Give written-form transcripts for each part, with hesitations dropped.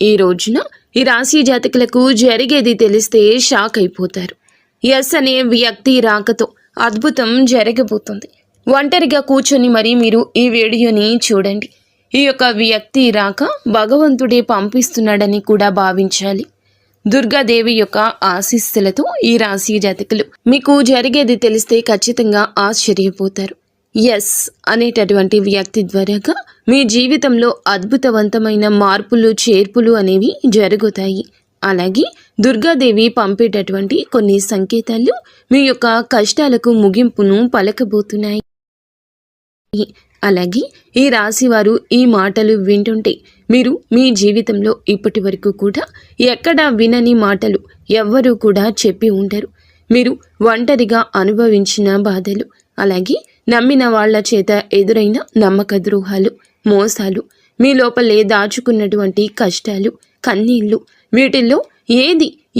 ఈ రోజున ఈ రాశి జాతకులకు జరిగేది తెలిస్తే షాక్ అయిపోతారు. ఎస్ అనే వ్యక్తి రాకతో అద్భుతం జరగబోతుంది. ఒంటరిగా కూర్చొని మరి మీరు ఈ వీడియోని చూడండి. ఈ యొక్క వ్యక్తి రాక భగవంతుడే పంపిస్తున్నాడని కూడా భావించాలి. దుర్గాదేవి యొక్క ఆశీస్సులతో ఈ రాశి జాతకులు మీకు జరిగేది తెలిస్తే ఖచ్చితంగా ఆశ్చర్యపోతారు. ఎస్ అనేటటువంటి వ్యక్తి ద్వారాగా మీ జీవితంలో అద్భుతవంతమైన మార్పులు చేర్పులు అనేవి జరుగుతాయి. అలాగే దుర్గాదేవి పంపేటటువంటి కొన్ని సంకేతాలు మీ యొక్క కష్టాలకు ముగింపును పలకబోతున్నాయి. అలాగే ఈ రాశివారు ఈ మాటలు వింటుంటే మీరు మీ జీవితంలో ఇప్పటి వరకు కూడా ఎక్కడా వినని మాటలు ఎవ్వరూ కూడా చెప్పి ఉండరు. మీరు ఒంటరిగా అనుభవించిన బాధలు, అలాగే నమ్మిన వాళ్ల చేత ఎదురైన నమ్మక ద్రోహాలు, మోసాలు, మీ లోపలే దాచుకున్నటువంటి కష్టాలు, కన్నీళ్లు, వీటిల్లో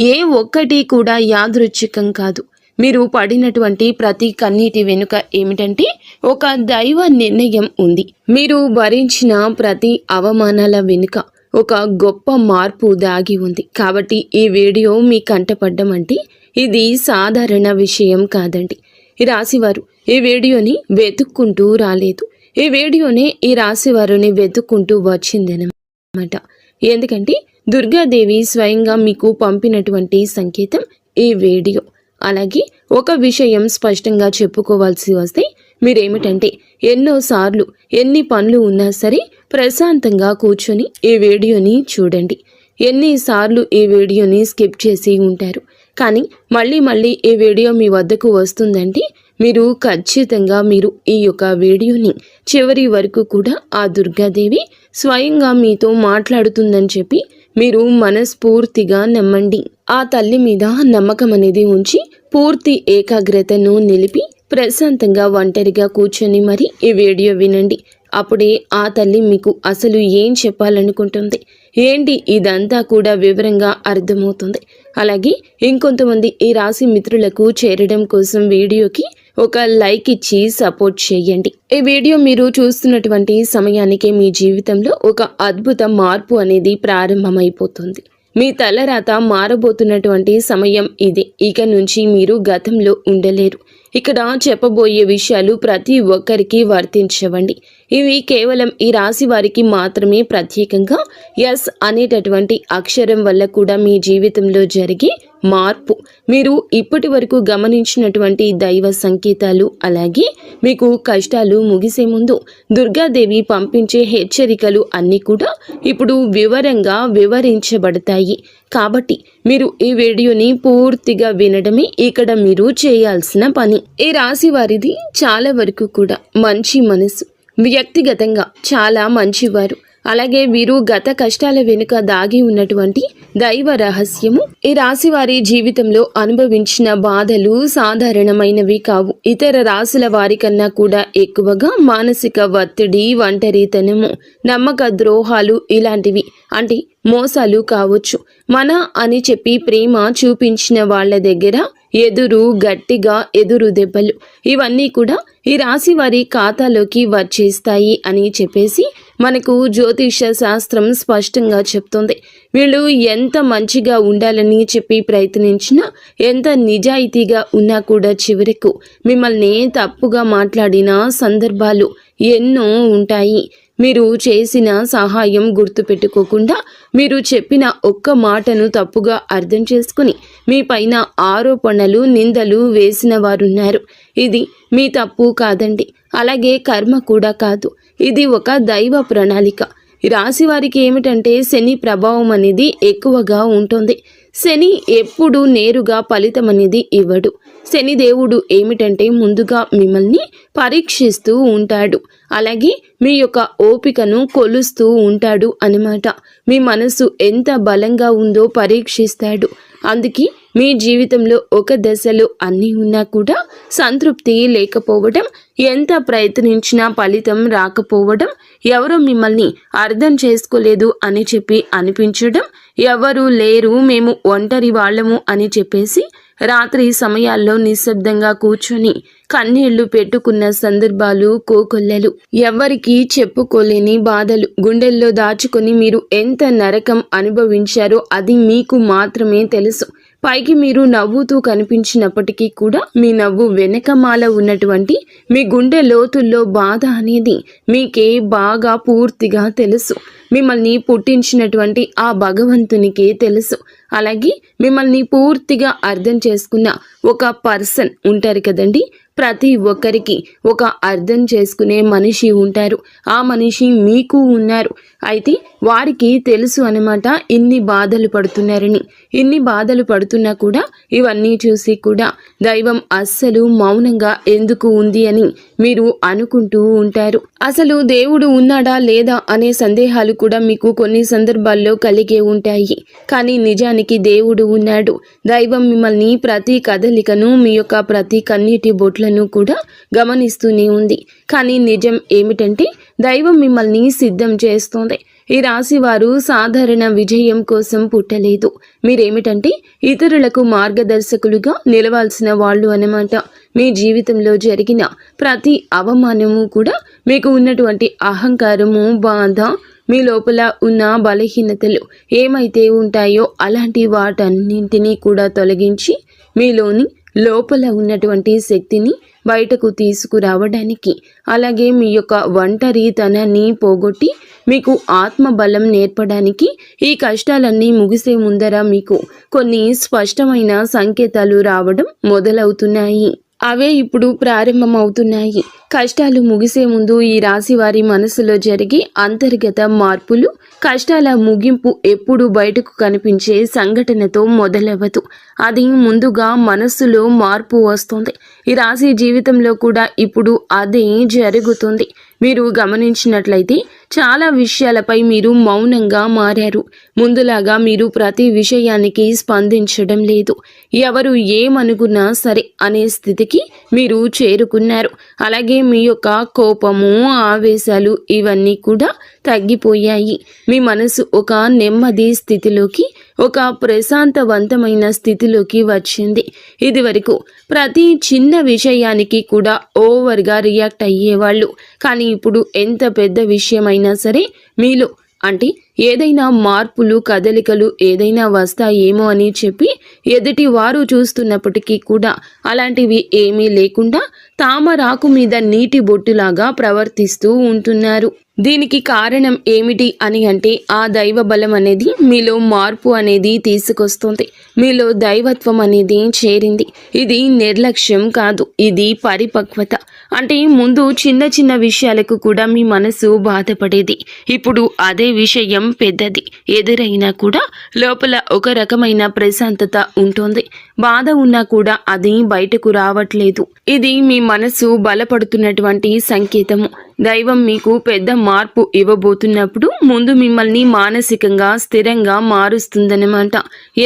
ఏ ఒక్కటి కూడా యాదృచ్ఛికం కాదు. మీరు పడినటువంటి ప్రతి కన్నీటి వెనుక ఏమిటంటే ఒక దైవ నిర్ణయం ఉంది. మీరు భరించిన ప్రతి అవమానాల వెనుక ఒక గొప్ప మార్పు దాగి ఉంది. కాబట్టి ఈ వీడియో మీ కంటపడ్డం అంటే ఇది సాధారణ విషయం కాదండి. ఈ రాశివారు ఈ వీడియోని వెతుక్కుంటూ రాలేదు. ఈ వీడియోనే ఈ రాశివారిని వెతుక్కుంటూ వచ్చిందనమాట. ఎందుకంటే దుర్గాదేవి స్వయంగా మీకు పంపినటువంటి సంకేతం ఈ వీడియో. అలాగే ఒక విషయం స్పష్టంగా చెప్పుకోవాల్సి వస్తే మీరేమిటంటే ఎన్నోసార్లు ఎన్ని పనులు ఉన్నా సరే ప్రశాంతంగా కూర్చొని ఈ వీడియోని చూడండి. ఎన్నిసార్లు ఈ వీడియోని స్కిప్ చేసి ఉంటారు. కానీ మళ్ళీ ఈ వీడియో మీ వద్దకు వస్తుందంటే మీరు ఖచ్చితంగా ఈ యొక్క వీడియోని చివరి వరకు కూడా ఆ దుర్గాదేవి స్వయంగా మీతో మాట్లాడుతుందని చెప్పి మీరు మనస్ఫూర్తిగా నమ్మండి. ఆ తల్లి మీద నమ్మకం అనేది ఉంచి పూర్తి ఏకాగ్రతను నిలిపి ప్రశాంతంగా ఒంటరిగా కూర్చొని మరి ఈ వీడియో వినండి. అప్పుడే ఆ తల్లి మీకు అసలు ఏం చెప్పాలనుకుంటుంది ఏంటి ఇదంతా కూడా వివరంగా అర్థమవుతుంది. అలాగే ఇంకొంతమంది ఈ రాశి మిత్రులకు చేరడం కోసం వీడియోకి ఒక లైక్ ఇచ్చి సపోర్ట్ చేయండి. ఈ వీడియో మీరు చూస్తున్నటువంటి సమయానికి మీ జీవితంలో ఒక అద్భుత మార్పు అనేది ప్రారంభమైపోతుంది. మీ తలరాత మారబోతున్నటువంటి సమయం ఇది. ఇక నుంచి మీరు గతంలో ఉండలేరు. ఇక్కడ చెప్పబోయే విషయాలు ప్రతి ఒక్కరికి వర్తించవండి. ఇవి కేవలం ఈ రాశి వారికి మాత్రమే ప్రత్యేకంగా ఎస్ అనేటటువంటి అక్షరం వల్ల కూడా మీ జీవితంలో జరిగే మార్పు, మీరు ఇప్పటి వరకు గమనించినటువంటి దైవ సంకేతాలు, అలాగే మీకు కష్టాలు ముగిసే ముందు దుర్గాదేవి పంపించే హెచ్చరికలు అన్నీ కూడా ఇప్పుడు వివరంగా వివరించబడతాయి. కాబట్టి మీరు ఈ వీడియోని పూర్తిగా వినడమే ఇక్కడ మీరు చేయాల్సిన పని. ఈ రాశి వారిది చాలా వరకు కూడా మంచి మనసు, వ్యక్తిగతంగా చాలా మంచివారు. అలాగే వీరు గత కష్టాల వెనుక దాగి ఉన్నటువంటి దైవ రహస్యము. ఈ రాశి వారి జీవితంలో అనుభవించిన బాధలు సాధారణమైనవి కావు. ఇతర రాశుల వారి కన్నా కూడా ఎక్కువగా మానసిక ఒత్తిడి, ఒంటరితనము, నమ్మక ద్రోహాలు ఇలాంటివి, అంటే మోసాలు కావచ్చు. మన అని చెప్పి ప్రేమ చూపించిన వాళ్ళ దగ్గర గట్టిగా ఎదురు దెబ్బలు, ఇవన్నీ కూడా ఈ రాశి వారి ఖాతాలోకి వచ్చేస్తాయి అని చెప్పేసి మనకు జ్యోతిష శాస్త్రం స్పష్టంగా చెప్తుంది. వీళ్ళు ఎంత మంచిగా ఉండాలని చెప్పి ప్రయత్నించినా, ఎంత నిజాయితీగా ఉన్నా కూడా చివరకు మిమ్మల్ని తప్పుగా మాట్లాడిన సందర్భాలు ఎన్నో ఉంటాయి. మీరు చేసిన సహాయం గుర్తుపెట్టుకోకుండా మీరు చెప్పిన ఒక్క మాటను తప్పుగా అర్థం చేసుకుని మీ పైన ఆరోపణలు, నిందలు వేసిన వారున్నారు. ఇది మీ తప్పు కాదండి. అలాగే కర్మ కూడా కాదు. ఇది ఒక దైవ ప్రణాళిక. రాశి వారికి ఏమిటంటే శని ప్రభావం అనేది ఎక్కువగా ఉంటుంది. శని ఎప్పుడు నేరుగా ఫలితం అనేది ఇవ్వడు. శని దేవుడు ఏమిటంటే ముందుగా మిమ్మల్ని పరీక్షిస్తూ ఉంటాడు. అలాగే మీ యొక్క ఓపికను కొలుస్తూ ఉంటాడు అన్నమాట. మీ మనసు ఎంత బలంగా ఉందో పరీక్షిస్తాడు. అందుకే మీ జీవితంలో ఒక దశలో అన్నీ ఉన్నా కూడా సంతృప్తి లేకపోవడం, ఎంత ప్రయత్నించినా ఫలితం రాకపోవడం, ఎవరో మిమ్మల్ని అర్థం చేసుకోలేదు అని చెప్పి అనిపించడం, ఎవరు లేరు మేము ఒంటరి వాళ్ళము అని చెప్పేసి రాత్రి సమయాల్లో నిశ్శబ్దంగా కూర్చొని కన్నీళ్లు పెట్టుకున్న సందర్భాలు కోకొల్లలు. ఎవ్వరికీ చెప్పుకోలేని బాధలు గుండెల్లో దాచుకొని మీరు ఎంత నరకం అనుభవించారో అది మీకు మాత్రమే తెలుసు. పైకి మీరు నవ్వుతూ కనిపించినప్పటికీ కూడా మీ నవ్వు వెనకమాల ఉన్నటువంటి మీ గుండె లోతుల్లో బాధ అనేది మీకే బాగా పూర్తిగా తెలుసు. మిమ్మల్ని పుట్టించినటువంటి ఆ భగవంతునికే తెలుసు. అలాగే మిమ్మల్ని పూర్తిగా అర్థం చేసుకున్న ఒక పర్సన్ ఉంటారు కదండి. ప్రతి ఒక్కరికి ఒక అర్థం చేసుకునే మనిషి ఉంటారు. ఆ మనిషి మీకు ఉన్నారు. అయితే వారికి తెలుసు అన్నమాట ఇన్ని బాధలు పడుతున్నారని. ఇన్ని బాధలు పడుతున్నా కూడా ఇవన్నీ చూసి కూడా దైవం అస్సలు మౌనంగా ఎందుకు ఉంది అని మీరు అనుకుంటూ ఉంటారు. అసలు దేవుడు ఉన్నాడా లేదా అనే సందేహాలు కూడా మీకు కొన్ని సందర్భాల్లో కలిగే ఉంటాయి. కానీ నిజానికి దేవుడు ఉన్నాడు. దైవం మిమ్మల్ని ప్రతి కదలికను, మీ యొక్క ప్రతి కన్నీటి బొట్లను కూడా గమనిస్తూనే ఉంది. కానీ నిజం ఏమిటంటే దైవం మిమ్మల్ని సిద్ధం చేస్తోంది. ఈ రాశి వారు సాధారణ విజయం కోసం పుట్టలేదు. మీరేమిటంటే ఇతరులకు మార్గదర్శకులుగా నిలవాల్సిన వాళ్ళు అన్నమాట. మీ జీవితంలో జరిగిన ప్రతి అవమానము కూడా మీకు ఉన్నటువంటి అహంకారము, బాధ, మీ లోపల ఉన్న బలహీనతలు ఏమైతే ఉంటాయో అలాంటి వాటన్నింటినీ కూడా తొలగించి మీలోని లోపల ఉన్నటువంటి శక్తిని బయటకు తీసుకురావడానికి, అలాగే మీ యొక్క ఒంటరితనాన్ని పోగొట్టి మీకు ఆత్మబలం నేర్పడానికి ఈ కష్టాలన్నీ ముగిసే ముందర మీకు కొన్ని స్పష్టమైన సంకేతాలు రావడం మొదలవుతున్నాయి. అవే ఇప్పుడు ప్రారంభమవుతున్నాయి. కష్టాలు ముగిసే ముందు ఈ రాశి వారి మనసులో జరిగే అంతర్గత మార్పులు, కష్టాల ముగింపు ఎప్పుడు బయటకు కనిపించే సంఘటనతో మొదలవ్వదు. అది ముందుగా మనస్సులో మార్పు వస్తుంది. ఈ రాశి జీవితంలో కూడా ఇప్పుడు అదే జరుగుతుంది. మీరు గమనించినట్లయితే చాలా విషయాలపై మీరు మౌనంగా మారారు. ముందులాగా మీరు ప్రతి విషయానికి స్పందించడం లేదు. ఎవరు ఏమనుకున్నా సరే అనే స్థితికి మీరు చేరుకున్నారు. అలాగే మీ యొక్క కోపము, ఆవేశాలు ఇవన్నీ కూడా తగ్గిపోయాయి. మీ మనసు ఒక నెమ్మది స్థితిలోకి, ఒక ప్రశాంతవంతమైన స్థితిలోకి వచ్చింది. ఇది వరకు ప్రతి చిన్న విషయానికి కూడా ఓవర్గా రియాక్ట్ అయ్యేవాళ్ళు. కానీ ఇప్పుడు ఎంత పెద్ద విషయమైనా సరే మీలో అంటే ఏదైనా మార్పులు, కదలికలు ఏదైనా వస్తాయేమో అని చెప్పి ఎదుటి వారు చూస్తున్నప్పటికీ కూడా అలాంటివి ఏమీ లేకుండా తామరాకు మీద నీటి బొట్టులాగా ప్రవర్తిస్తూ ఉంటున్నారు. దీనికి కారణం ఏమిటి అని అంటే ఆ దైవ బలం అనేది మీలో మార్పు అనేది తీసుకొస్తుంది. మీలో దైవత్వం అనేది చేరింది. ఇది నిర్లక్ష్యం కాదు, ఇది పరిపక్వత. అంటే ముందు చిన్న చిన్న విషయాలకు కూడా మీ మనసు బాధపడేది. ఇప్పుడు అదే విషయం పెద్దది ఎదురైనా కూడా లోపల ఒక రకమైన ప్రశాంతత ఉంటుంది. బాధ ఉన్నా కూడా అది బయటకు రావట్లేదు. ఇది మీ మనసు బలపడుతున్నటువంటి సంకేతము. దైవం మీకు పెద్ద మార్పు ఇవ్వబోతున్నప్పుడు ముందు మిమ్మల్ని మానసికంగా స్థిరంగా మారుస్తుందన్నమాట.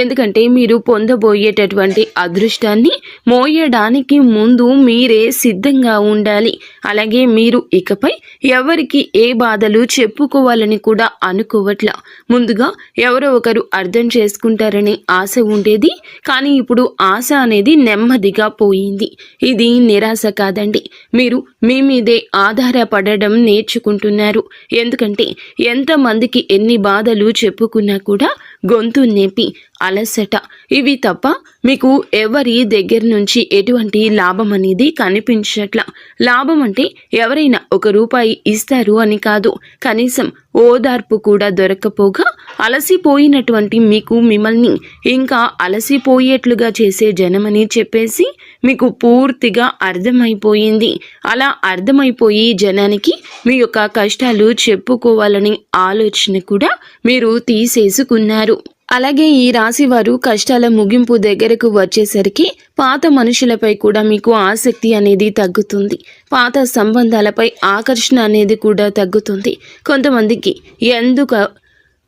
ఎందుకంటే మీరు పొందబోయేటటువంటి అదృష్టాన్ని మోయడానికి ముందు మీరే సిద్ధంగా ఉండాలి. అలాగే మీరు ఇకపై ఎవరికి ఏ బాధలు చెప్పుకోవాలని కూడా అనుకోవట్లా. ముందుగా ఎవరో ఒకరు అర్థం చేసుకుంటారనే ఆశ ఉండేది. కానీ ఇప్పుడు ఆశ అనేది నెమ్మదిగా పోయింది. ఇది నిరాశ కాదండి. మీరు మీ మీదే ఆధారపడడం నేర్చుకుంటున్నారు. ఎందుకంటే ఎంతమందికి ఎన్ని బాధలు చెప్పుకున్నా కూడా గొంతు నొప్పి, అలసట ఇవి తప్ప మీకు ఎవరి దగ్గర నుంచి ఎటువంటి లాభం అనేది కనిపించట్లా. లాభం అంటే ఎవరైనా ₹1 ఇస్తారు అని కాదు, కనీసం ఓదార్పు కూడా దొరకపోగా అలసిపోయినటువంటి మీకు మిమ్మల్ని ఇంకా అలసిపోయేట్లుగా చేసే జనమని చెప్పేసి మీకు పూర్తిగా అర్థమైపోయింది. అలా అర్థమైపోయి జనానికి మీ యొక్క కష్టాలు చెప్పుకోవాలని ఆలోచన కూడా మీరు తీసేసుకున్నారు. అలాగే ఈ రాశి వారు కష్టాల ముగింపు దగ్గరకు వచ్చేసరికి పాత మనుషులపై కూడా మీకు ఆసక్తి అనేది తగ్గుతుంది. పాత సంబంధాలపై ఆకర్షణ అనేది కూడా తగ్గుతుంది. కొంతమందికి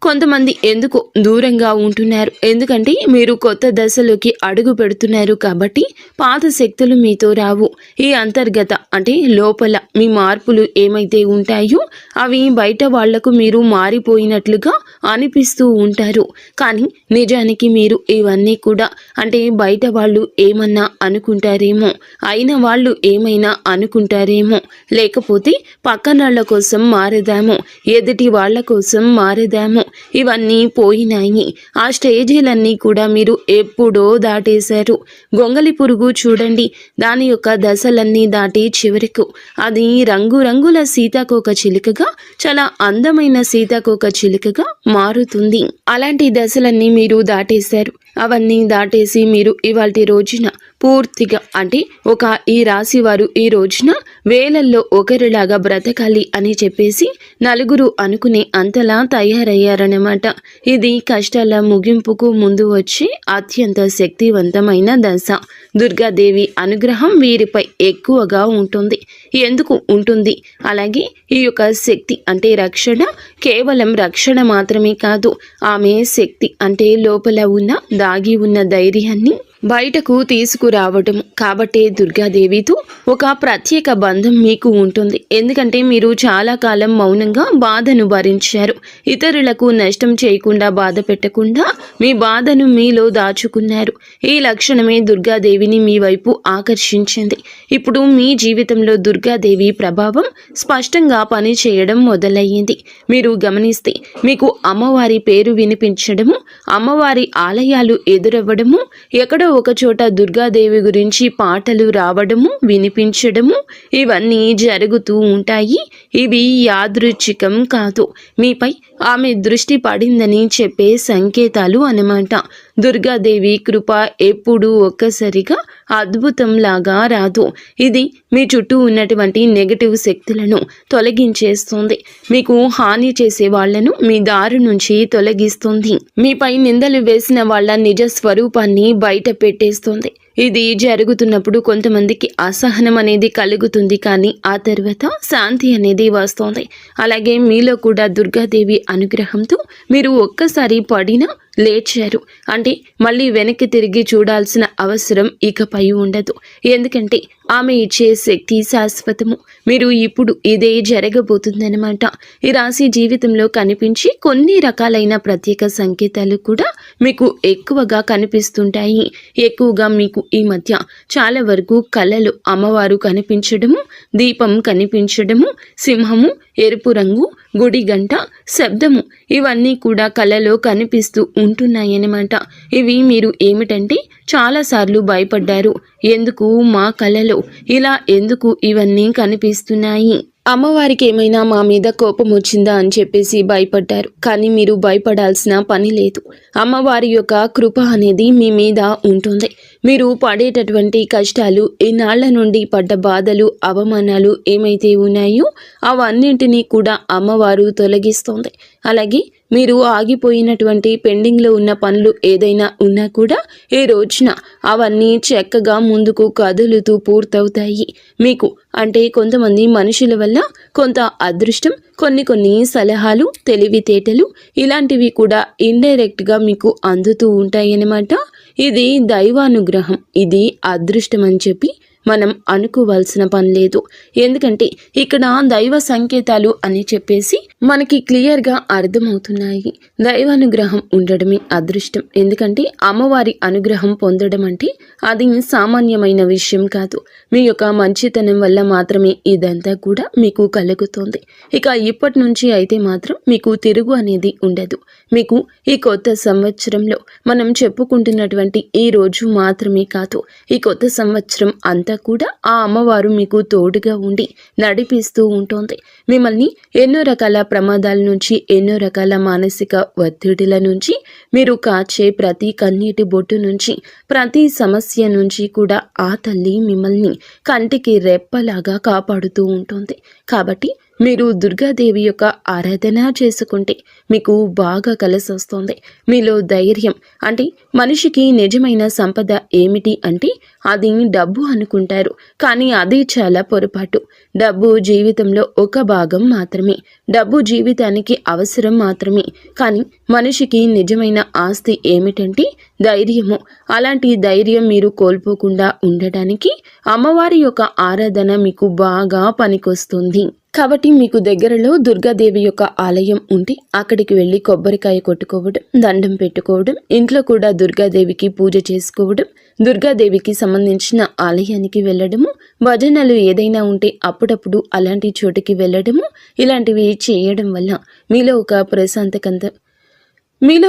కొంతమంది ఎందుకు దూరంగా ఉంటున్నారు, ఎందుకంటే మీరు కొత్త దశలోకి అడుగు పెడుతున్నారు కాబట్టి పాత శక్తులు మీతో రావు. ఈ అంతర్గత అంటే లోపల మీ మార్పులు ఏమైతే ఉంటాయో అవి బయట వాళ్లకు మీరు మారిపోయినట్లుగా అనిపిస్తూ ఉంటారు. కానీ నిజానికి మీరు ఇవన్నీ కూడా అంటే బయట వాళ్ళు ఏమన్నా అనుకుంటారేమో, అయిన వాళ్ళు ఏమైనా అనుకుంటారేమో, లేకపోతే పక్కనాళ్ల కోసం మారదామో, ఎదుటి వాళ్ల కోసం మారదామో, ఇవన్నీ పోయినాయి. ఆ స్టేజీలన్నీ కూడా మీరు ఎప్పుడో దాటేశారు. గొంగలి పురుగు చూడండి, దాని యొక్క దశలన్నీ దాటి చివరకు అది రంగురంగుల సీతాకోక చిలుకగా, చాలా అందమైన సీతాకోక చిలుకగా మారుతుంది. అలాంటి దశలన్నీ మీరు దాటేశారు. అవన్నీ దాటేసి మీరు ఇవాల్టి రోజున పూర్తిగా అంటే ఈ రాశి వారు ఈ రోజున వేలల్లో ఒకరిలాగా బ్రతకాలి అని చెప్పేసి నలుగురు అనుకునే అంతలా తయారయ్యారన్నమాట. ఇది కష్టాల ముగింపుకు ముందు వచ్చే అత్యంత శక్తివంతమైన దశ. దుర్గాదేవి అనుగ్రహం వీరిపై ఎక్కువగా ఉంటుంది. ఎందుకు ఉంటుంది? అలాగే ఈ యొక్క శక్తి అంటే రక్షణ కేవలం రక్షణ మాత్రమే కాదు, ఆమె శక్తి అంటే లోపల ఉన్న దాగి ఉన్న ధైర్యాన్ని బయటకు తీసుకురావటం. కాబట్టే దుర్గాదేవితో ఒక ప్రత్యేక బంధం మీకు ఉంటుంది. ఎందుకంటే మీరు చాలా కాలం మౌనంగా బాధను భరించారు. ఇతరులకు నష్టం చేయకుండా, బాధ పెట్టకుండా మీ బాధను మీలో దాచుకున్నారు. ఈ లక్షణమే దుర్గాదేవిని మీ వైపు ఆకర్షించింది. ఇప్పుడు మీ జీవితంలో దుర్గాదేవి ప్రభావం స్పష్టంగా పనిచేయడం మొదలయ్యింది. మీరు గమనిస్తే మీకు అమ్మవారి పేరు వినిపించడము, అమ్మవారి ఆలయాలు ఎదురవ్వడము, ఎక్కడో ఒక చోట దుర్గాదేవి గురించి పాటలు రావడము, వినిపించడము, ఇవన్నీ జరుగుతూ ఉంటాయి. ఇవి యాదృచ్ఛికం కాదు, మీపై ఆమె దృష్టి పడిందని చెప్పే సంకేతాలు అన్నమాట. దుర్గాదేవి కృప ఎప్పుడూ ఒక్కసారిగా అద్భుతంలాగా రాదు. ఇది మీ చుట్టూ ఉన్నటువంటి నెగటివ్ శక్తులను తొలగించేస్తుంది. మీకు హాని చేసే వాళ్లను మీ దారి నుంచి తొలగిస్తుంది. మీపై నిందలు వేసిన వాళ్ళ నిజ స్వరూపాన్ని బయట పెట్టేస్తుంది. ఇది జరుగుతున్నప్పుడు కొంతమందికి అసహనం అనేది కలుగుతుంది, కానీ ఆ తర్వాత శాంతి అనేది వస్తుంది. అలాగే మీలో కూడా దుర్గాదేవి అనుగ్రహంతో మీరు ఒక్కసారి పడినా లేచారు అంటే మళ్ళీ వెనక్కి తిరిగి చూడాల్సిన అవసరం ఇకపై ఉండదు. ఎందుకంటే ఆమె ఇచ్చే శక్తి శాశ్వతము. మీరు ఇప్పుడు ఇదే జరగబోతుందన్నమాట. ఈ రాశి జీవితంలో కనిపించి కొన్ని రకాలైన ప్రత్యేక సంకేతాలు కూడా మీకు ఎక్కువగా కనిపిస్తుంటాయి. ఎక్కువగా మీకు ఈ మధ్య చాలా వరకు కళలు అమ్మవారు కనిపించడము, దీపం కనిపించడము, సింహము, ఎరుపు రంగు, గుడి గంట, శబ్దము, ఇవన్నీ కూడా కళలో కనిపిస్తూ ఉంటున్నాయన్నమాట. ఇవి మీరు ఏమిటంటే చాలాసార్లు భయపడ్డారు. ఎందుకు మా కళలో ఇలా ఎందుకు ఇవన్నీ కనిపిస్తున్నాయి, అమ్మవారికి ఏమైనా మా మీద కోపం వచ్చిందా అని చెప్పేసి భయపడ్డారు. కానీ మీరు భయపడాల్సిన పని లేదు. అమ్మవారి యొక్క కృప అనేది మీ మీద ఉంటుంది. మీరు పడేటటువంటి కష్టాలు, ఇన్నాళ్ల నుండి పడ్డ బాధలు, అవమానాలు ఏమైతే ఉన్నాయో అవన్నింటినీ కూడా అమ్మవారు తొలగిస్తుంది. అలాగే మీరు ఆగిపోయినటువంటి పెండింగ్లో ఉన్న పనులు ఏదైనా ఉన్నా కూడా ఈ రోజున అవన్నీ చక్కగా ముందుకు కదులుతూ పూర్తవుతాయి. మీకు అంటే కొంతమంది మనుషుల వల్ల కొంత అదృష్టం, కొన్ని సలహాలు, తెలివితేటలు ఇలాంటివి కూడా ఇండైరెక్ట్గా మీకు అందుతూ ఉంటాయన్నమాట. ఇది దైవానుగ్రహం, ఇది అదృష్టం అని చెప్పి మనం అనుకోవాల్సిన పని లేదు. ఎందుకంటే ఇక్కడ దైవ సంకేతాలు అని చెప్పేసి మనకి క్లియర్గా అర్థమవుతున్నాయి. దైవానుగ్రహం ఉండడమే అదృష్టం. ఎందుకంటే అమ్మవారి అనుగ్రహం పొందడం అంటే అది సామాన్యమైన విషయం కాదు. మీ యొక్క మంచితనం వల్ల మాత్రమే ఇదంతా కూడా మీకు కలుగుతుంది. ఇక ఇప్పటి నుంచి అయితే మాత్రం మీకు తిరుగు అనేది ఉండదు. మీకు ఈ కొత్త సంవత్సరంలో మనం చెప్పుకుంటున్నటువంటి ఈ రోజు మాత్రమే కాదు, ఈ కొత్త సంవత్సరం అంతా కూడా ఆ అమ్మవారు మీకు తోడుగా ఉండి నడిపిస్తూ ఉంటుంది. మిమ్మల్ని ఎన్నో రకాల ప్రమాదాల నుంచి, ఎన్నో రకాల మానసిక ఒత్తిడిల నుంచి, మీరు కాచే ప్రతి కన్నీటి బొట్టు నుంచి, ప్రతి సమస్య నుంచి కూడా ఆ తల్లి మిమ్మల్ని కంటికి రెప్పలాగా కాపాడుతూ ఉంటుంది. కాబట్టి మీరు దుర్గాదేవి యొక్క ఆరాధన చేసుకుంటే మీకు బాగా కలిసి వస్తుంది. మీలో ధైర్యం అంటే మనిషికి నిజమైన సంపద ఏమిటి అంటే అది డబ్బు అనుకుంటారు, కానీ అది చాలా పొరపాటు. డబ్బు జీవితంలో ఒక భాగం మాత్రమే, డబ్బు జీవితానికి అవసరం మాత్రమే. కానీ మనిషికి నిజమైన ఆస్తి ఏమిటంటే ధైర్యము. అలాంటి ధైర్యం మీరు కోల్పోకుండా ఉండటానికి అమ్మవారి యొక్క ఆరాధన మీకు బాగా పనికొస్తుంది. కాబట్టి మీకు దగ్గరలో దుర్గాదేవి యొక్క ఆలయం ఉంటే అక్కడికి వెళ్ళి కొబ్బరికాయ కొట్టుకోవడం, దండం పెట్టుకోవడం, ఇంట్లో కూడా దుర్గాదేవికి పూజ చేసుకోవడం, దుర్గాదేవికి సంబంధించిన ఆలయానికి వెళ్ళడము, భజనలు ఏదైనా ఉంటే అప్పుడప్పుడు అలాంటి చోటుకి వెళ్ళడము, ఇలాంటివి చేయడం వల్ల మీలో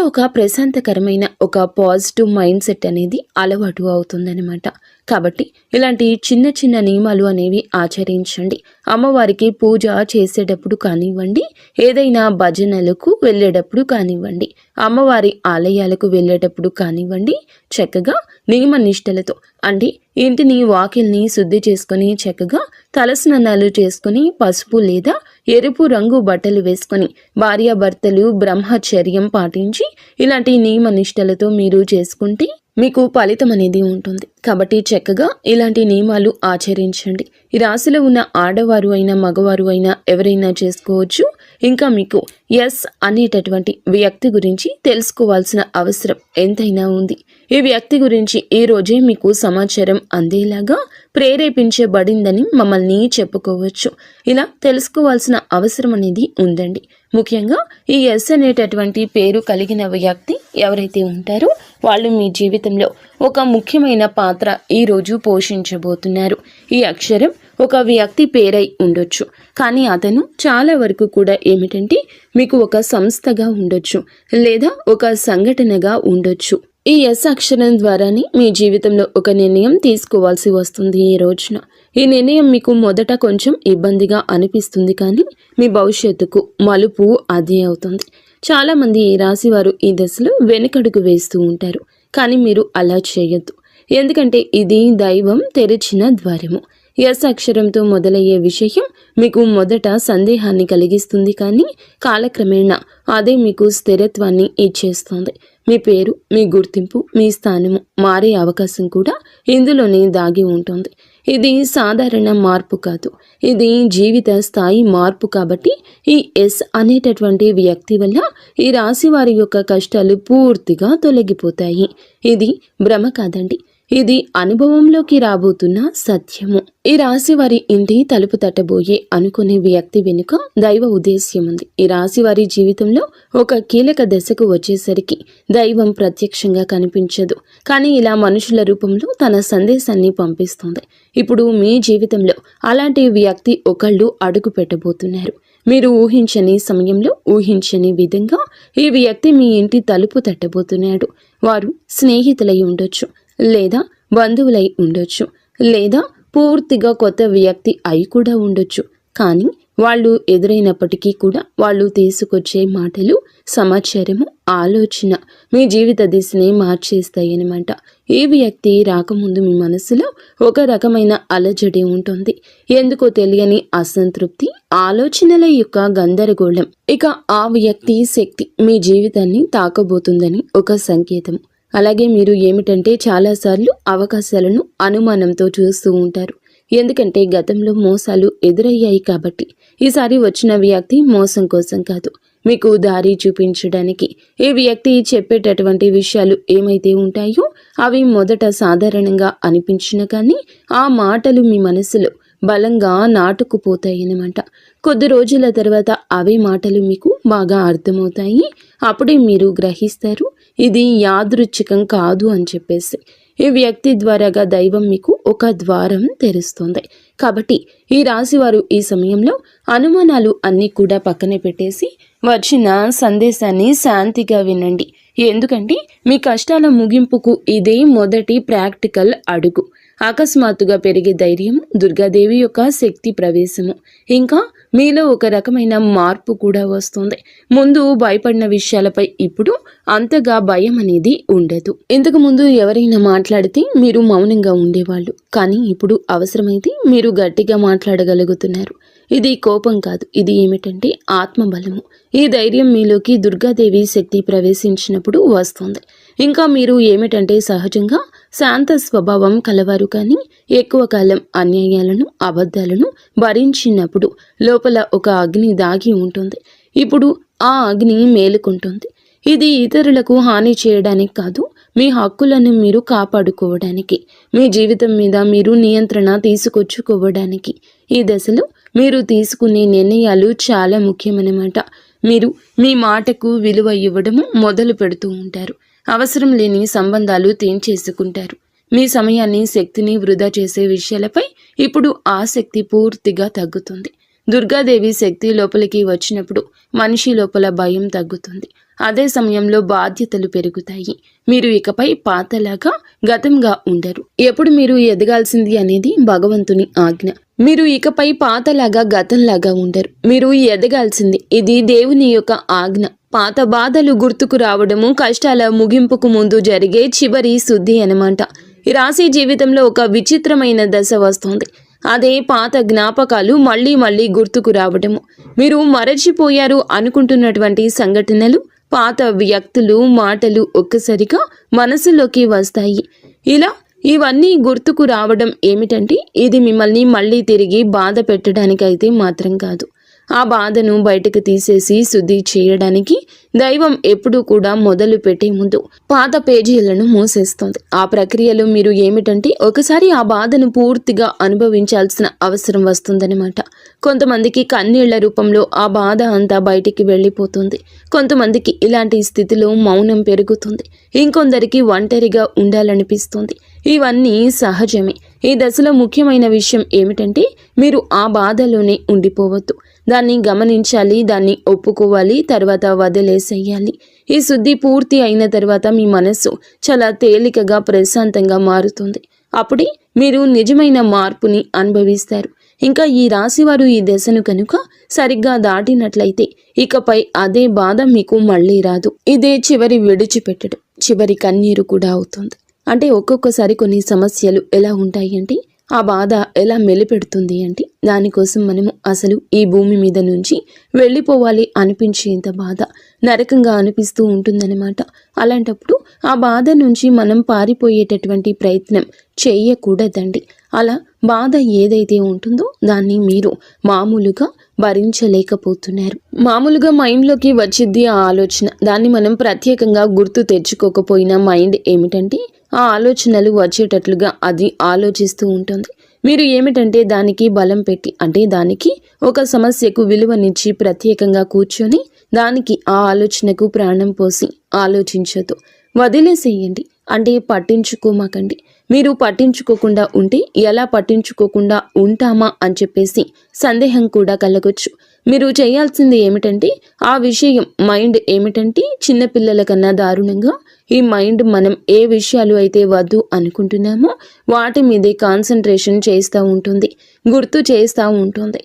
ఒక ప్రశాంతకరమైన ఒక పాజిటివ్ మైండ్ సెట్ అనేది అలవాటు అవుతుందన్నమాట. కాబట్టి ఇలాంటి చిన్న చిన్న నియమాలు అనేవి ఆచరించండి. అమ్మవారికి పూజ చేసేటప్పుడు కానివ్వండి, ఏదైనా భజనలకు వెళ్ళేటప్పుడు కానివ్వండి, అమ్మవారి ఆలయాలకు వెళ్ళేటప్పుడు కానివ్వండి, చక్కగా నియమ నిష్టలతో అంటే ఇంటిని వాకిల్ని శుద్ధి చేసుకొని చక్కగా తలస్నానాలు చేసుకుని పసుపు లేదా ఎరుపు రంగు బట్టలు వేసుకొని భార్యాభర్తలు బ్రహ్మచర్యం పాటించి ఇలాంటి నియమ నిష్టలతో మీరు చేసుకుంటే మీకు ఫలితం అనేది ఉంటుంది. కాబట్టి చక్కగా ఇలాంటి నియమాలు ఆచరించండి. ఈ రాశిలో ఉన్న ఆడవారు అయినా మగవారు అయినా ఎవరైనా చేసుకోవచ్చు. ఇంకా మీకు ఎస్ అనేటటువంటి వ్యక్తి గురించి తెలుసుకోవాల్సిన అవసరం ఎంతైనా ఉంది. ఈ వ్యక్తి గురించి ఈ రోజే మీకు సమాచారం అందేలాగా ప్రేరేపించబడిందని మమ్మల్ని చెప్పుకోవచ్చు. ఇలా తెలుసుకోవాల్సిన అవసరం అనేది ఉందండి. ముఖ్యంగా ఈ ఎస్ అనేటటువంటి పేరు కలిగిన వ్యక్తి ఎవరైతే ఉంటారో వాళ్ళు మీ జీవితంలో ఒక ముఖ్యమైన పాత్ర ఈరోజు పోషించబోతున్నారు. ఈ అక్షరం ఒక వ్యక్తి పేరై ఉండొచ్చు, కానీ అతను చాలా వరకు కూడా ఏమిటంటే మీకు ఒక సంస్థగా ఉండొచ్చు లేదా ఒక సంఘటనగా ఉండొచ్చు. ఈ ఎస్ అక్షరం ద్వారానే మీ జీవితంలో ఒక నిర్ణయం తీసుకోవాల్సి వస్తుంది. ఈ రోజున ఈ నిర్ణయం మీకు మొదట కొంచెం ఇబ్బందిగా అనిపిస్తుంది, కానీ మీ భవిష్యత్తుకు మలుపు అదే అవుతుంది. చాలామంది ఈ రాశి వారు ఈ దశలో వెనుకడుగు వేస్తూ ఉంటారు, కానీ మీరు అలా చేయొద్దు. ఎందుకంటే ఇది దైవం తెరిచిన ద్వారము. ఎస్ అక్షరంతో మొదలయ్యే విషయం మీకు మొదట సందేహాన్ని కలిగిస్తుంది, కానీ కాలక్రమేణా అదే మీకు స్థిరత్వాన్ని ఇచ్చేస్తుంది. మీ పేరు, మీ గుర్తింపు, మీ స్థానము మారే అవకాశం కూడా ఇందులోనే దాగి ఉంటుంది. ఇది సాధారణ మార్పు కాదు, ఇది జీవిత స్థాయి మార్పు. కాబట్టి ఈ ఎస్ అనేటటువంటి వ్యక్తి వల్ల ఈ రాశి వారి యొక్క కష్టాలు పూర్తిగా తొలగిపోతాయి. ఇది భ్రమ కాదండి, ఇది అనుభవంలోకి రాబోతున్న సత్యము. ఈ రాశి వారి ఇంటి తలుపు తట్టబోయే అనుకునే వ్యక్తి వెనుక దైవ ఉద్దేశ్యం ఉంది. ఈ రాశి వారి జీవితంలో ఒక కీలక దశకు వచ్చేసరికి దైవం ప్రత్యక్షంగా కనిపించదు, కానీ ఇలా మనుషుల రూపంలో తన సందేశాన్ని పంపిస్తుంది. ఇప్పుడు మీ జీవితంలో అలాంటి వ్యక్తి ఒకళ్ళు అడుగు పెట్టబోతున్నారు. మీరు ఊహించని సమయంలో ఊహించని విధంగా ఈ వ్యక్తి మీ ఇంటి తలుపు తట్టబోతున్నాడు. వారు స్నేహితులై ఉండొచ్చు, లేదా బంధువులై ఉండొచ్చు, లేదా పూర్తిగా కొత్త వ్యక్తి అయి కూడా ఉండొచ్చు. కానీ వాళ్ళు ఎదురైనప్పటికీ కూడా వాళ్ళు తీసుకొచ్చే మాటలు, సమాచారము, ఆలోచన మీ జీవిత దిశని మార్చేస్తాయన్నమాట. ఈ వ్యక్తి రాకముందు మీ మనసులో ఒక రకమైన అలజడి ఉంటుంది. ఎందుకో తెలియని అసంతృప్తి, ఆలోచనల యొక్క గందరగోళం. ఇక ఆ వ్యక్తి శక్తి మీ జీవితాన్ని తాకబోతుందని ఒక సంకేతం. అలాగే మీరు ఏమిటంటే చాలాసార్లు అవకాశాలను అనుమానంతో చూస్తూ ఉంటారు. ఎందుకంటే గతంలో మోసాలు ఎదురయ్యాయి కాబట్టి. ఈసారి వచ్చిన వ్యక్తి మోసం కోసం కాదు, మీకు దారి చూపించడానికి. ఈ వ్యక్తి చెప్పేటటువంటి విషయాలు ఏమైతే ఉంటాయో అవి మొదట సాధారణంగా అనిపించిన కానీ ఆ మాటలు మీ మనసులో బలంగా నాటుకుపోతాయన్నమాట. కొద్ది రోజుల తర్వాత అవే మాటలు మీకు బాగా అర్థమవుతాయి. అప్పుడే మీరు గ్రహిస్తారు ఇది యాదృచ్ఛికం కాదు అని చెప్పేసి. ఈ వ్యక్తి ద్వారాగా దైవం మీకు ఒక ద్వారం తెరుస్తుంది. కాబట్టి ఈ రాశి వారు ఈ సమయంలో అనుమానాలు అన్నీ కూడా పక్కన పెట్టేసి వచ్చిన సందేశాన్ని శాంతిగా వినండి. ఎందుకంటే మీ కష్టాల ముగింపుకు ఇదే మొదటి ప్రాక్టికల్ అడుగు. అకస్మాత్తుగా పెరిగే ధైర్యం, దుర్గాదేవి యొక్క శక్తి ప్రవేశము, ఇంకా మీలో ఒక రకమైన మార్పు కూడా వస్తుంది. ముందు భయపడిన విషయాలపై ఇప్పుడు అంతగా భయం అనేది ఉండదు. ఇంతకు ముందు ఎవరైనా మాట్లాడితే మీరు మౌనంగా ఉండేవాళ్ళు, కానీ ఇప్పుడు అవసరమైతే మీరు గట్టిగా మాట్లాడగలుగుతున్నారు. ఇది కోపం కాదు, ఇది ఏమిటంటే ఆత్మబలము. ఈ ధైర్యం మీలోకి దుర్గాదేవి శక్తి ప్రవేశించినప్పుడు వస్తుంది. ఇంకా మీరు ఏమిటంటే సహజంగా శాంత స్వభావం కలవారు, కానీ ఎక్కువ కాలం అన్యాయాలను అబద్ధాలను భరించినప్పుడు లోపల ఒక అగ్ని దాగి ఉంటుంది. ఇప్పుడు ఆ అగ్ని మేలుకుంటుంది. ఇది ఇతరులకు హాని చేయడానికి కాదు, మీ హక్కులను మీరు కాపాడుకోవడానికి, మీ జీవితం మీద మీరు నియంత్రణ తీసుకొచ్చుకోవడానికి. ఈ దశలో మీరు తీసుకునే నిర్ణయాలు చాలా ముఖ్యమన్నమాట. మీరు మీ మాటకు విలువ ఇవ్వడము మొదలు పెడుతూ ఉంటారు. అవసరం లేని సంబంధాలు తెంచేసుకుంటారు. మీ సమయాన్ని శక్తిని వృధా చేసే విషయాలపై ఇప్పుడు ఆసక్తి పూర్తిగా తగ్గుతుంది. దుర్గాదేవి శక్తి లోపలికి వచ్చినప్పుడు మనిషి లోపల భయం తగ్గుతుంది. అదే సమయంలో బాధ్యతలు పెరుగుతాయి. మీరు ఇకపై పాతలాగా గతంగా ఉండరు. ఎప్పుడు మీరు ఎదగాల్సింది అనేది భగవంతుని ఆజ్ఞ. మీరు ఇకపై పాతలాగా గతంలాగా ఉండరు. మీరు ఎదగాల్సింది, ఇది దేవుని యొక్క ఆజ్ఞ. పాత బాధలు గుర్తుకు రావడము కష్టాల ముగింపుకు ముందు జరిగే చివరి శుద్ధి అన్నమాట. ఈ రాశి జీవితంలో ఒక విచిత్రమైన దశ వస్తుంది. అదే పాత జ్ఞాపకాలు మళ్ళీ మళ్ళీ గుర్తుకు రావడము. మీరు మరచిపోయారు అనుకుంటున్నటువంటి సంఘటనలు, పాత వ్యక్తులు, మాటలు ఒక్కసారిగా మనసులోకి వస్తాయి. ఇలా ఇవన్నీ గుర్తుకు రావడం ఏమిటంటే ఇది మిమ్మల్ని మళ్ళీ తిరిగి బాధ పెట్టడానికైతే మాత్రం కాదు. ఆ బాధను బయటకు తీసేసి శుద్ధి చేయడానికి దైవం ఎప్పుడూ కూడా మొదలు పెట్టే ముందు పాత పేజీలను మూసేస్తుంది. ఆ ప్రక్రియలో మీరు ఏమిటంటే ఒకసారి ఆ బాధను పూర్తిగా అనుభవించాల్సిన అవసరం వస్తుందన్నమాట. కొంతమందికి కన్నీళ్ల రూపంలో ఆ బాధ అంతా బయటికి వెళ్ళిపోతుంది. కొంతమందికి ఇలాంటి స్థితిలో మౌనం పెరుగుతుంది. ఇంకొందరికి ఒంటరిగా ఉండాలనిపిస్తుంది. ఇవన్నీ సహజమే. ఈ దశలో ముఖ్యమైన విషయం ఏమిటంటే మీరు ఆ బాధలోనే ఉండిపోవద్దు. దాన్ని గమనించాలి, దాన్ని ఒప్పుకోవాలి, తర్వాత వదిలేసేయాలి. ఈ శుద్ధి పూర్తి అయిన తర్వాత మీ మనస్సు చాలా తేలికగా ప్రశాంతంగా మారుతుంది. అప్పుడే మీరు నిజమైన మార్పుని అనుభవిస్తారు. ఇంకా ఈ రాశివారు ఈ దశను కనుక సరిగ్గా దాటినట్లయితే ఇకపై అదే బాధ మీకు మళ్ళీ రాదు. ఇదే చివరి విడిచిపెట్టడం, చివరి కన్నీరు కూడా అవుతుంది. అంటే ఒక్కొక్కసారి కొన్ని సమస్యలు ఎలా ఉంటాయి అంటే ఆ బాధ ఎలా మెలిపెడుతుంది అంటే దానికోసం మనము అసలు ఈ భూమి మీద నుంచి వెళ్ళిపోవాలి అనిపించేంత బాధ నరకంగా అనిపిస్తూ ఉంటుందన్నమాట. అలాంటప్పుడు ఆ బాధ నుంచి మనం పారిపోయేటటువంటి ప్రయత్నం చేయకూడదండి. అలా బాధ ఏదైతే ఉంటుందో దాన్ని మీరు మామూలుగా భరించలేకపోతున్నారు. మామూలుగా మైండ్లోకి వచ్చింది ఆ ఆలోచన. దాన్ని మనం ప్రత్యేకంగా గుర్తు తెచ్చుకోకపోయినా మైండ్ ఏమిటంటే ఆ ఆలోచనలు వచ్చేటట్లుగా అది ఆలోచిస్తూ ఉంటుంది. మీరు ఏమిటంటే దానికి బలం పెట్టి, అంటే దానికి ఒక సమస్యకు విలువనిచ్చి ప్రత్యేకంగా కూర్చొని దానికి ఆ ఆలోచనకు ప్రాణం పోసి ఆలోచించొద్దు. వదిలేసేయండి. అంటే పట్టించుకోమాకండి. మీరు పట్టించుకోకుండా ఉంటే ఎలా పట్టించుకోకుండా ఉంటామా అని చెప్పేసి సందేహం కూడా కలగొచ్చు. మీరు చేయాల్సింది ఏమిటంటే ఆ విషయం మైండ్ ఏమిటంటే చిన్నపిల్లల కన్నా దారుణంగా ఈ మైండ్ మనం ఏ విషయాలు అయితే వద్దు అనుకుంటున్నామో వాటి మీదే కాన్సన్ట్రేషన్ చేస్తూ ఉంటుంది, గుర్తు చేస్తూ ఉంటుంది.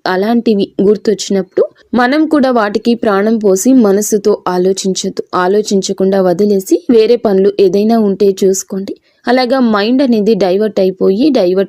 అలాంటివి గుర్తొచ్చినప్పుడు మనం కూడా వాటికి ప్రాణం పోసి మనసుతో ఆలోచించొద్దు. ఆలోచించకుండా వదిలేసి వేరే పనులు ఏదైనా ఉంటే చూసుకోండి. అలాగా మైండ్ అనేది డైవర్ట్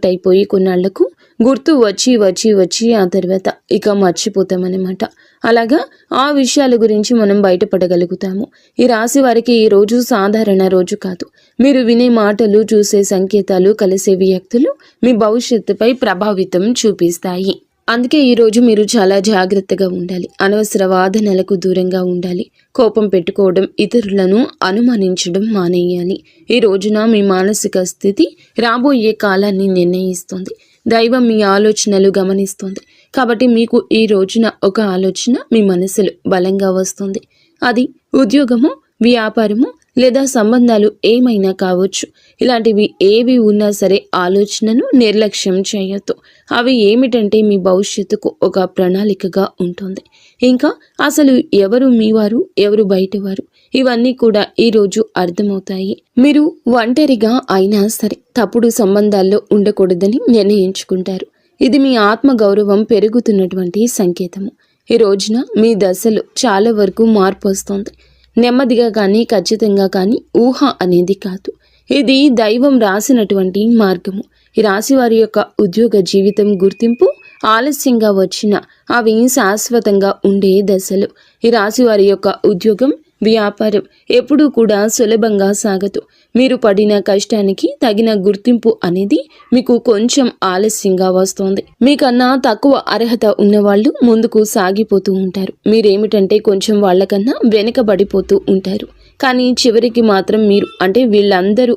అయిపోయి కొన్నాళ్లకు గుర్తు వచ్చి ఆ తర్వాత ఇక మర్చిపోతామన్నమాట. అలాగా ఆ విషయాల గురించి మనం బయటపడగలుగుతాము. ఈ రాశి వారికి ఈ రోజు సాధారణ రోజు కాదు. మీరు వినే మాటలు, చూసే సంకేతాలు, కలిసే వ్యక్తులు మీ భవిష్యత్తుపై ప్రభావితం చూపిస్తాయి. అందుకే ఈరోజు మీరు చాలా జాగ్రత్తగా ఉండాలి. అనవసర వాదనలకు దూరంగా ఉండాలి. కోపం పెట్టుకోవడం, ఇతరులను అనుమానించడం మానేయాలి. ఈ రోజున మీ మానసిక స్థితి రాబోయే కాలాన్ని నిర్ణయిస్తుంది. దైవం మీ ఆలోచనలు గమనిస్తుంది. కాబట్టి మీకు ఈ రోజున ఒక ఆలోచన మీ మనసులో బలంగా వస్తుంది. అది ఉద్యోగము, వ్యాపారము లేదా సంబంధాలు ఏమైనా కావచ్చు. ఇలాంటివి ఏవి ఉన్నా సరే ఆలోచనను నిర్లక్ష్యం చేయొద్దు. అవి ఏమిటంటే మీ భవిష్యత్తుకు ఒక ప్రణాళికగా ఉంటుంది. ఇంకా అసలు ఎవరు మీవారు, ఎవరు బయటవారు, ఇవన్నీ కూడా ఈరోజు అర్థమవుతాయి. మీరు ఒంటరిగా అయినా సరే తప్పుడు సంబంధాల్లో ఉండకూడదని నిర్ణయించుకుంటారు. ఇది మీ ఆత్మగౌరవం పెరుగుతున్నటువంటి సంకేతము. ఈ రోజున మీ దశలో చాలా వరకు మార్పు వస్తుంది. నెమ్మదిగా కానీ ఖచ్చితంగా కానీ ఊహ అనేది కాదు. ఇది దైవం రాసినటువంటి మార్గము. ఈ రాశి వారి యొక్క ఉద్యోగ జీవితం గుర్తింపు ఆలస్యంగా వచ్చినా అవి శాశ్వతంగా ఉండే దశలు. ఈ రాశి వారి యొక్క ఉద్యోగం, వ్యాపారం ఎప్పుడూ కూడా సులభంగా సాగదు. మీరు పడిన కష్టానికి తగిన గుర్తింపు అనేది మీకు కొంచెం ఆలస్యంగా వస్తోంది. మీకన్నా తక్కువ అర్హత ఉన్నవాళ్ళు ముందుకు సాగిపోతూ ఉంటారు. మీరేమిటంటే కొంచెం వాళ్ళకన్నా వెనుకబడిపోతూ ఉంటారు. కానీ చివరికి మాత్రం మీరు వీళ్ళందరూ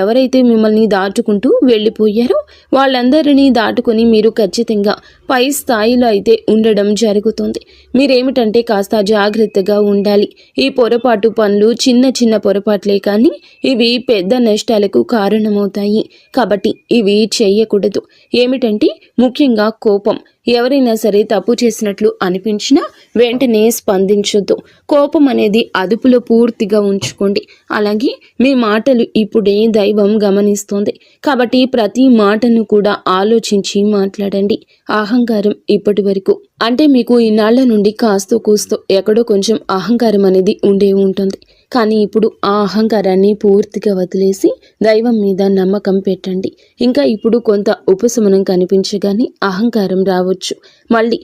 ఎవరైతే మిమ్మల్ని దాటుకుంటూ వెళ్ళిపోయారో వాళ్ళందరినీ దాటుకొని మీరు ఖచ్చితంగా పై స్థాయిలో అయితే ఉండడం జరుగుతుంది. మీరేమిటంటే కాస్త జాగ్రత్తగా ఉండాలి. ఈ పొరపాటు పనులు చిన్న చిన్న పొరపాట్లే కానీ ఇవి పెద్ద నష్టాలకు కారణమవుతాయి. కాబట్టి ఇవి చేయకూడదు. ఏమిటంటే ముఖ్యంగా కోపం. ఎవరైనా సరే తప్పు చేసినట్లు అనిపించినా వెంటనే స్పందించొద్దు. కోపం అనేది అదుపులో పూర్తిగా ఉంచుకోండి. అలాగే మీ మాటలు ఇప్పుడే దైవం గమనిస్తోంది. కాబట్టి ప్రతి మాటను కూడా ఆలోచించి మాట్లాడండి. అహంకారం ఇప్పటి వరకు మీకు ఇన్నాళ్ల నుండి కాస్తో కూస్తో ఎక్కడో కొంచెం అహంకారం అనేది ఉండే ఉంటుంది. కానీ ఇప్పుడు ఆ అహంకారాన్ని పూర్తిగా వదిలేసి దైవం మీద నమ్మకం పెట్టండి. ఇంకా ఇప్పుడు కొంత ఉపశమనం కనిపించగానే అహంకారం రావచ్చు. మళ్ళీ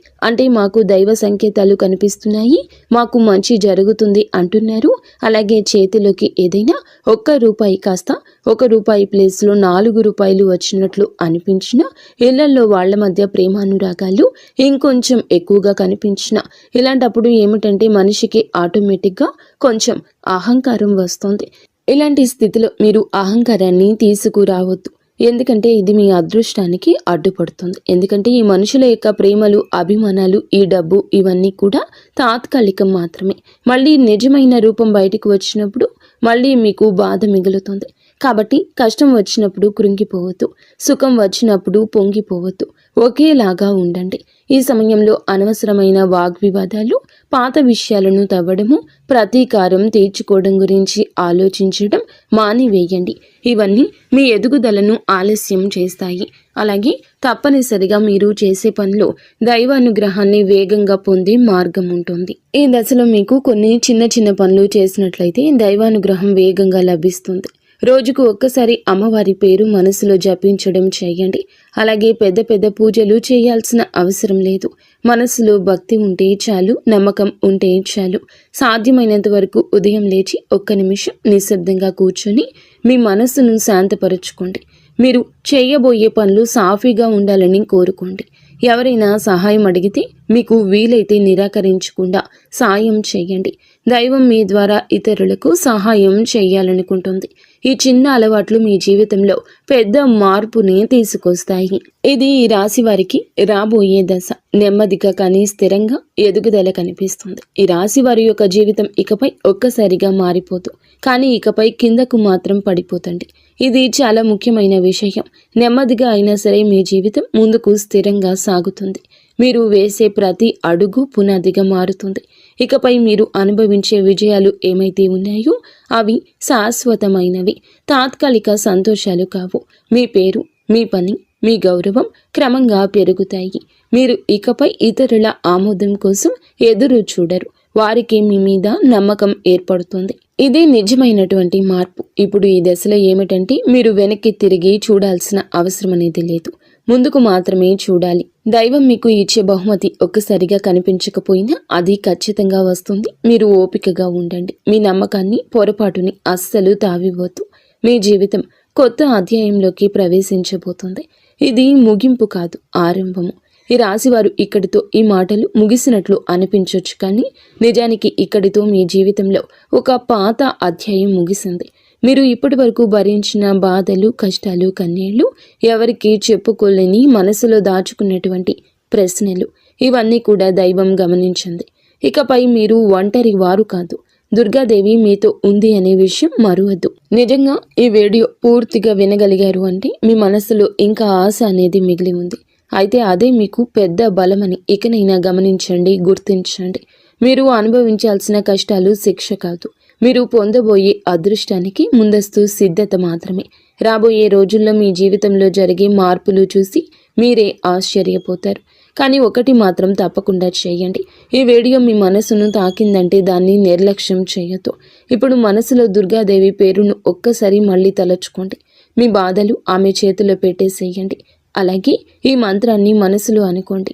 మాకు దైవ సంకేతాలు కనిపిస్తున్నాయి, మాకు మంచి జరుగుతుంది అంటున్నారు. అలాగే చేతిలోకి ఏదైనా ₹1 కాస్త ₹1 ప్లేస్లో ₹4 వచ్చినట్లు అనిపించిన, ఇళ్లలో వాళ్ల మధ్య ప్రేమానురాగాలు ఇంకొంచెం ఎక్కువగా కనిపించిన, ఇలాంటప్పుడు ఏమిటంటే మనిషికి ఆటోమేటిక్గా కొంచెం అహంకారం వస్తుంది. ఇలాంటి స్థితిలో మీరు అహంకారాన్ని తీసుకురావద్దు. ఎందుకంటే ఇది మీ అదృష్టానికి అడ్డుపడుతుంది. ఎందుకంటే ఈ మనుషుల యొక్క ప్రేమలు, అభిమానాలు, ఈ డబ్బు ఇవన్నీ కూడా తాత్కాలికం మాత్రమే. మళ్ళీ నిజమైన రూపం బయటకు వచ్చినప్పుడు మళ్ళీ మీకు బాధ మిగులుతుంది. కాబట్టి కష్టం వచ్చినప్పుడు కృంగిపోవద్దు, సుఖం వచ్చినప్పుడు పొంగిపోవద్దు. ఒకేలాగా ఉండండి. ఈ సమయంలో అనవసరమైన వాగ్వివాదాలు, పాత విషయాలను తవ్వడము, ప్రతీకారం తీర్చుకోవడం గురించి ఆలోచించడం మానివేయండి. ఇవన్నీ మీ ఎదుగుదలను ఆలస్యం చేస్తాయి. అలాగే తప్పనిసరిగా మీరు చేసే పనిలో దైవానుగ్రహాన్ని వేగంగా పొందే మార్గం ఉంటుంది. ఈ దశలో మీకు కొన్ని చిన్న చిన్న పనులు చేసినట్లయితే దైవానుగ్రహం వేగంగా లభిస్తుంది. రోజుకు ఒక్కసారి అమ్మవారి పేరు మనసులో జపించడం చేయండి. అలాగే పెద్ద పెద్ద పూజలు చేయాల్సిన అవసరం లేదు. మనసులో భక్తి ఉంటే చాలు, నమ్మకం ఉంటే చాలు. సాధ్యమైనంత వరకు ఉదయం లేచి 1 నిమిషం నిశ్శబ్దంగా కూర్చొని మీ మనసును శాంతపరచుకోండి. మీరు చేయబోయే పనులు సాఫీగా ఉండాలని కోరుకోండి. ఎవరైనా సహాయం అడిగితే మీకు వీలైతే నిరాకరించకుండా సాయం చేయండి. దైవం మీ ద్వారా ఇతరులకు సహాయం చేయాలనుకుంటుంది. ఈ చిన్న అలవాట్లు మీ జీవితంలో పెద్ద మార్పుని తీసుకొస్తాయి. ఇది ఈ రాశి వారికి రాబోయే దశ. నెమ్మదిగా కానీ స్థిరంగా ఎదుగుదల కనిపిస్తుంది. ఈ రాశి వారి యొక్క జీవితం ఇకపై ఒక్కసారిగా మారిపోదు, కానీ ఇకపై కిందకు మాత్రం పడిపోతండి. ఇది చాలా ముఖ్యమైన విషయం. నెమ్మదిగా అయినా సరే మీ జీవితం ముందుకు స్థిరంగా సాగుతుంది. మీరు వేసే ప్రతి అడుగు పునాదిగా మారుతుంది. ఇకపై మీరు అనుభవించే విజయాలు ఏమైతే ఉన్నాయో అవి శాశ్వతమైనవి, తాత్కాలిక సంతోషాలు కావు. మీ పేరు, మీ పని, మీ గౌరవం క్రమంగా పెరుగుతాయి. మీరు ఇకపై ఇతరుల ఆమోదం కోసం ఎదురు చూడరు. వారికి మీ మీద నమ్మకం ఏర్పడుతుంది. ఇదే నిజమైనటువంటి మార్పు. ఇప్పుడు ఈ దశలో ఏమిటంటే మీరు వెనక్కి తిరిగి చూడాల్సిన అవసరం అనేది లేదు, ముందుకు మాత్రమే చూడాలి. దైవం మీకు ఇచ్చే బహుమతి ఒక్కసారిగా కనిపించకపోయినా అది ఖచ్చితంగా వస్తుంది. మీరు ఓపికగా ఉండండి. మీ నమ్మకాన్ని, పొరపాటుని అస్సలు తావివ్వద్దు. మీ జీవితం కొత్త అధ్యాయంలోకి ప్రవేశించబోతుంది. ఇది ముగింపు కాదు, ఆరంభము. ఈ రాశివారు ఇక్కడితో ఈ మాటలు ముగిసినట్లు అనిపించవచ్చు, కానీ నిజానికి ఇక్కడితో మీ జీవితంలో ఒక పాత అధ్యాయం ముగిసింది. మీరు ఇప్పటి వరకు భరించిన బాధలు, కష్టాలు, కన్నీళ్లు, ఎవరికి చెప్పుకోలేని మనసులో దాచుకున్నటువంటి ప్రశ్నలు, ఇవన్నీ కూడా దైవం గమనించింది. ఇకపై మీరు ఒంటరి వారు కాదు, దుర్గాదేవి మీతో ఉంది అనే విషయం మరువద్దు. నిజంగా ఈ వీడియో పూర్తిగా వినగలిగారు అంటే మీ మనసులో ఇంకా ఆశ అనేది మిగిలి ఉంది. అయితే అదే మీకు పెద్ద బలమని ఇకనైనా గమనించండి, గుర్తించండి. మీరు అనుభవించాల్సిన కష్టాలు శిక్ష కాదు, మీరు పొందబోయే అదృష్టానికి ముందస్తు సిద్ధత మాత్రమే. రాబోయే రోజుల్లో మీ జీవితంలో జరిగే మార్పులు చూసి మీరే ఆశ్చర్యపోతారు. కానీ ఒకటి మాత్రం తప్పకుండా చేయండి. ఈ వీడియో మీ మనసును తాకిందంటే దాన్ని నిర్లక్ష్యం చేయొద్దు. ఇప్పుడు మనసులో దుర్గాదేవి పేరును ఒక్కసారి మళ్ళీ తలచుకోండి. మీ బాధలు ఆమె చేతిలో పెట్టేసేయండి. అలాగే ఈ మంత్రాన్ని మనసులో అనుకోండి.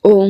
ఓం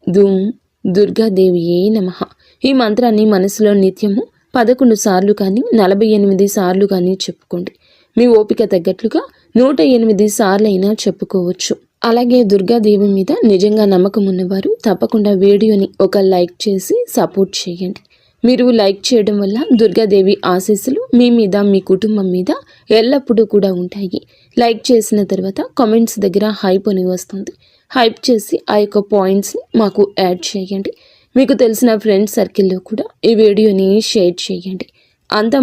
దుమ్ దుర్గాదేవియే నమః. ఈ మంత్రాన్ని మనసులో నిత్యము 11 సార్లు కానీ 48 సార్లు కానీ చెప్పుకోండి. మీ ఓపిక తగ్గట్లుగా 108 సార్లైనా చెప్పుకోవచ్చు. అలాగే దుర్గాదేవి మీద నిజంగా నమ్మకం ఉన్నవారు తప్పకుండా వీడియోని ఒక లైక్ చేసి సపోర్ట్ చేయండి. మీరు లైక్ చేయడం వల్ల దుర్గాదేవి ఆశీస్సులు మీ మీద మీ కుటుంబం మీద ఎల్లప్పుడూ కూడా ఉంటాయి. లైక్ చేసిన తర్వాత కామెంట్స్ దగ్గర హైప్ అని వస్తుంది. హైప్ చేసి ఆ యొక్క పాయింట్స్ని మాకు యాడ్ చేయండి. మీకు తెలిసిన ఫ్రెండ్స్ సర్కిల్లో కూడా ఈ వీడియోని షేర్ చేయండి. అంత